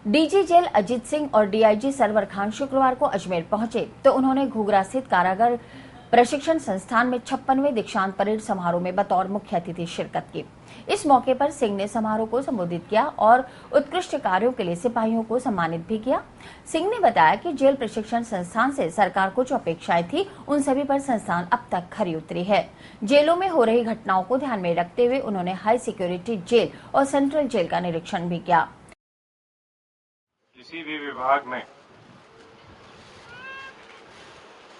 DG jail Ajit Singh और DIG server Khan शुक्रवार को अजमेर पहुंचे तो उन्होंने घूघरा स्थित कारागार प्रशिक्षण संस्थान में 56वें दीक्षांत परेड समारोह में बतौर मुख्य अतिथि शिरकत की। इस मौके पर सिंह ने समारोह को संबोधित किया और उत्कृष्ट कार्यों के लिए सिपाहियों को सम्मानित भी किया। सिंह ने बताया कि जेल प्रशिक्षण संस्थान से सरकार को जो अपेक्षाएं थी उन सभी पर संस्थान अब तक खरी उतरी है। जेलों में हो रही घटनाओं को ध्यान में रखते हुए उन्होंने हाई सिक्योरिटी जेल और सेंट्रल जेल का निरीक्षण भी किया। किसी भी विभाग में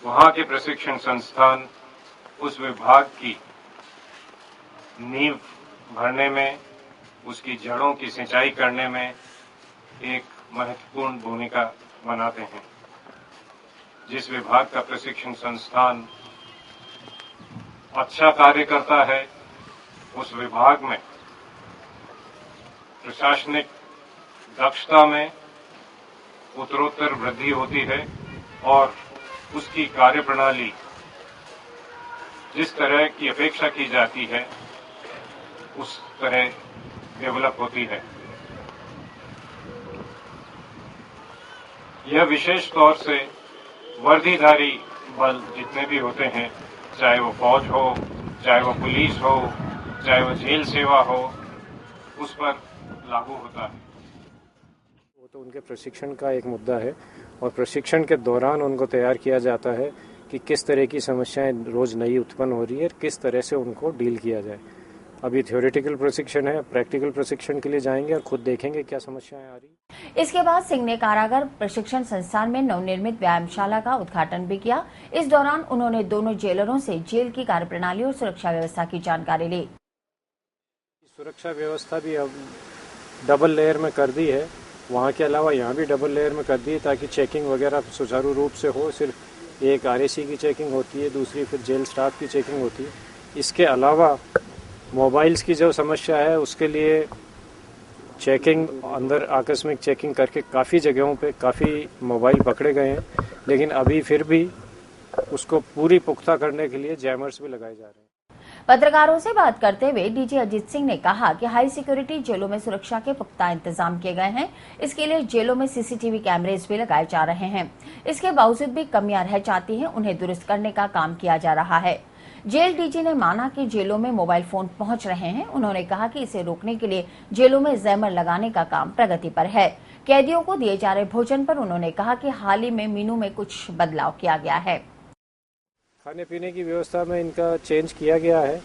वहां के प्रशिक्षण संस्थान उस विभाग की नींव भरने में, उसकी जड़ों की सिंचाई करने में एक महत्वपूर्ण भूमिका बनाते हैं। जिस विभाग का प्रशिक्षण संस्थान अच्छा कार्य करता है, उस विभाग में प्रशासनिक दक्षता में उत्तरोत्तर वृद्धि होती है और उसकी कार्यप्रणाली जिस तरह की अपेक्षा की जाती है उस तरह डेवलप होती है। यह विशेष तौर से वर्दीधारी बल जितने भी होते हैं, चाहे वो फौज हो, चाहे वो पुलिस हो, चाहे वो जेल सेवा हो, उस पर लागू होता है। वो तो उनके प्रशिक्षण का एक मुद्दा है और प्रशिक्षण के दौरान उनको तैयार किया जाता है कि किस तरह की समस्याएं रोज नई उत्पन्न हो रही है, किस तरह से उनको डील किया जाए। अभी थ्योरेटिकल प्रशिक्षण है, प्रैक्टिकल प्रशिक्षण के लिए जाएंगे और खुद देखेंगे क्या समस्याएं आ रही। इसके बाद सिंह ने कारागार प्रशिक्षण संस्थान में नवनिर्मित व्यायामशाला का उद्घाटन भी किया। इस दौरान उन्होंने दोनों जेलरों से जेल की कार्यप्रणाली और सुरक्षा व्यवस्था की जानकारी ली। सुरक्षा व्यवस्था भी अब डबल लेयर में कर दी है, वहाँ के अलावा यहाँ भी डबल लेयर में कर दी है ताकि चेकिंग वगैरह सुचारू रूप से हो। सिर्फ एक आरएसी की चेकिंग होती है, दूसरी फिर जेल स्टाफ की चेकिंग होती है। इसके अलावा मोबाइल्स की जो समस्या है उसके लिए चेकिंग, अंदर आकस्मिक चेकिंग करके काफ़ी जगहों पे काफ़ी मोबाइल पकड़े गए हैं, लेकिन अभी फिर भी उसको पूरी पुख्ता करने के लिए जैमर्स भी लगाए जा रहे हैं। पत्रकारों से बात करते हुए डीजी अजीत सिंह ने कहा कि हाई सिक्योरिटी जेलों में सुरक्षा के पुख्ता इंतजाम किए गए हैं। इसके लिए जेलों में सीसीटीवी कैमरेज भी लगाए जा रहे हैं। इसके बावजूद भी कमियां रह जाती हैं, उन्हें दुरुस्त करने का काम किया जा रहा है। जेल डीजी ने माना कि जेलों में मोबाइल फोन पहुंच रहे हैं। उन्होंने कहा कि इसे रोकने के लिए जेलों में जैमर लगाने का काम प्रगति पर है। कैदियों को दिए जा रहे भोजन पर उन्होंने कहा कि हाल ही में मेनू में कुछ बदलाव किया गया है। खाने पीने की व्यवस्था में इनका चेंज किया गया है।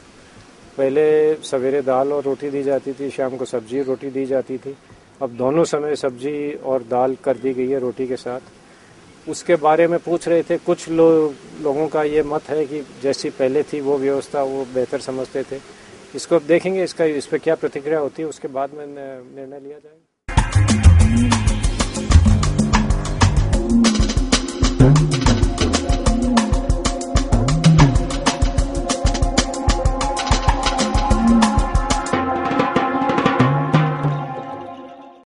पहले सवेरे दाल और रोटी दी जाती थी, शाम को सब्जी और रोटी दी जाती थी। अब दोनों समय सब्जी और दाल कर दी गई है रोटी के साथ। उसके बारे में पूछ रहे थे, कुछ लोगों का ये मत है कि जैसी पहले थी वो व्यवस्था वो बेहतर समझते थे। इसको अब देखेंगे, इस पर क्या प्रतिक्रिया होती है, उसके बाद में निर्णय लिया जाएगा।